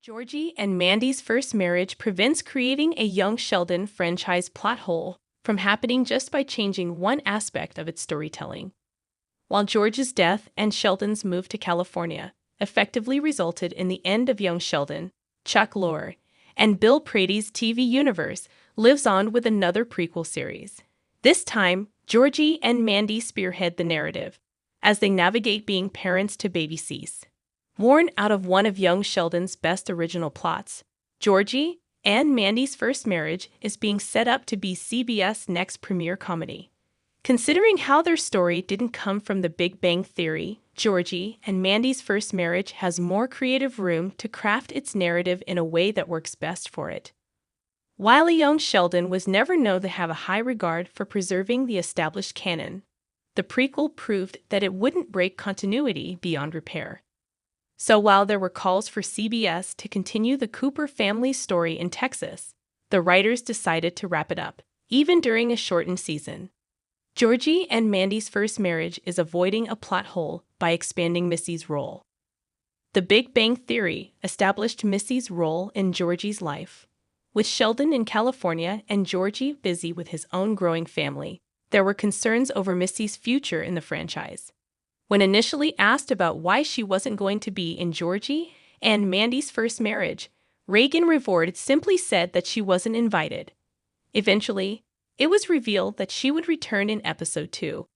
Georgie and Mandy's first marriage prevents creating a young Sheldon franchise plot hole from happening just by changing one aspect of its storytelling. While George's death and Sheldon's move to California effectively resulted in the end of young Sheldon, Chuck Lorre, and Bill Prady's TV universe lives on with another prequel series. This time, Georgie and Mandy spearhead the narrative as they navigate being parents to baby Cease. Born out of one of young Sheldon's best original plots, Georgie and Mandy's first marriage is being set up to be CBS' next premiere comedy. Considering how their story didn't come from the Big Bang Theory, Georgie and Mandy's first marriage has more creative room to craft its narrative in a way that works best for it. While a young Sheldon was never known to have a high regard for preserving the established canon, the prequel proved that it wouldn't break continuity beyond repair. So while there were calls for CBS to continue the Cooper family's story in Texas, the writers decided to wrap it up, even during a shortened season. Georgie and Mandy's first marriage is avoiding a plot hole by expanding Missy's role. The Big Bang Theory established Missy's role in Georgie's life. With Sheldon in California and Georgie busy with his own growing family, there were concerns over Missy's future in the franchise. When initially asked about why she wasn't going to be in Georgie and Mandy's first marriage, Reagan Revord simply said that she wasn't invited. Eventually, it was revealed that she would return in episode 2.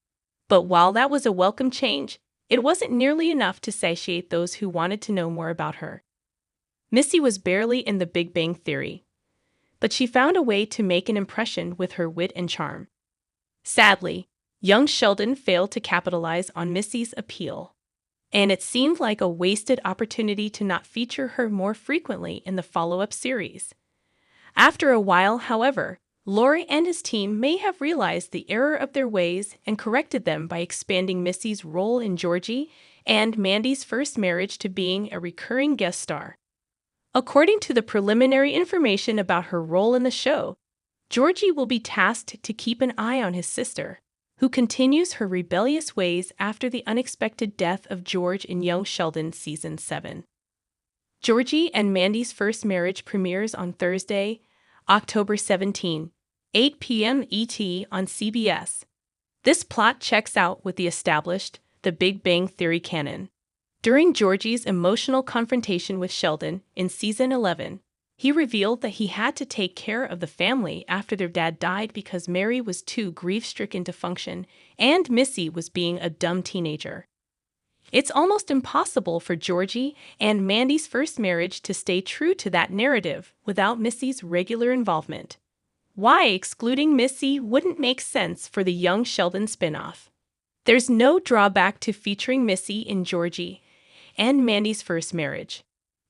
But while that was a welcome change, it wasn't nearly enough to satiate those who wanted to know more about her. Missy was barely in the Big Bang Theory, but she found a way to make an impression with her wit and charm. Sadly, young Sheldon failed to capitalize on Missy's appeal, and it seemed like a wasted opportunity to not feature her more frequently in the follow-up series. After a while, however, Lorre and his team may have realized the error of their ways and corrected them by expanding Missy's role in Georgie and Mandy's first marriage to being a recurring guest star. According to the preliminary information about her role in the show, Georgie will be tasked to keep an eye on his sister, who continues her rebellious ways after the unexpected death of George in Young Sheldon Season 7. Georgie and Mandy's first marriage premieres on Thursday, October 17, 8 p.m. ET on CBS. This plot checks out with the established The Big Bang Theory canon. During Georgie's emotional confrontation with Sheldon in Season 11, he revealed that he had to take care of the family after their dad died because Mary was too grief-stricken to function, and Missy was being a dumb teenager. It's almost impossible for Georgie and Mandy's first marriage to stay true to that narrative without Missy's regular involvement. Why excluding Missy wouldn't make sense for the Young Sheldon spinoff. There's no drawback to featuring Missy in Georgie and Mandy's first marriage.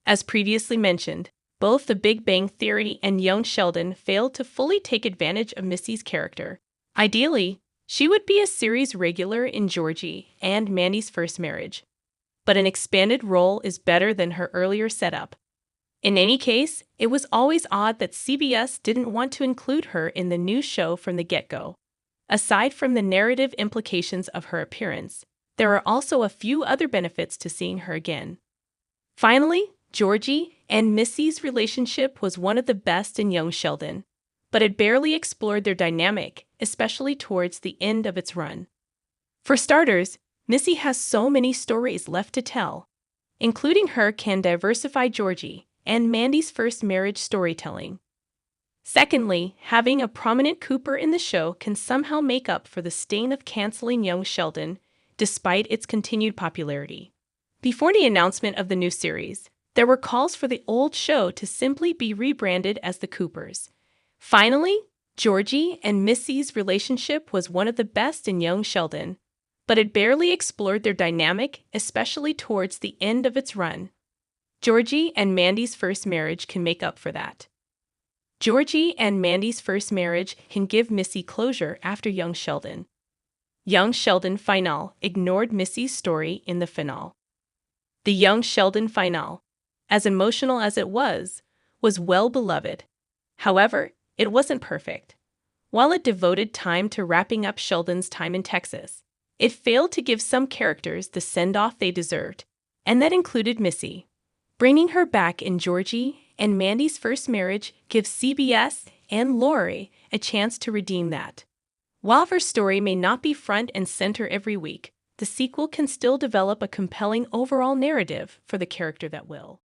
As previously mentioned, both The Big Bang Theory and Young Sheldon failed to fully take advantage of Missy's character. Ideally, she would be a series regular in Georgie and Mandy's first marriage, but an expanded role is better than her earlier setup. In any case, it was always odd that CBS didn't want to include her in the new show from the get-go. Aside from the narrative implications of her appearance, there are also a few other benefits to seeing her again. Finally, Georgie and Missy's relationship was one of the best in Young Sheldon, but it barely explored their dynamic, especially towards the end of its run. For starters, Missy has so many stories left to tell. Including her can diversify Georgie and Mandy's first marriage storytelling. Secondly, having a prominent Cooper in the show can somehow make up for the stain of canceling Young Sheldon, despite its continued popularity. Before the announcement of the new series, there were calls for the old show to simply be rebranded as The Coopers. Finally, Georgie and Missy's relationship was one of the best in Young Sheldon, but it barely explored their dynamic, especially towards the end of its run. Georgie and Mandy's first marriage can make up for that. Georgie and Mandy's first marriage can give Missy closure after Young Sheldon. Young Sheldon finale ignored Missy's story in the finale. The Young Sheldon finale, as emotional as it was well beloved. However, it wasn't perfect. While it devoted time to wrapping up Sheldon's time in Texas, it failed to give some characters the send-off they deserved, and that included Missy. Bringing her back in Georgie and Mandy's first marriage gives CBS and Lori a chance to redeem that. While her story may not be front and center every week, the sequel can still develop a compelling overall narrative for the character that will.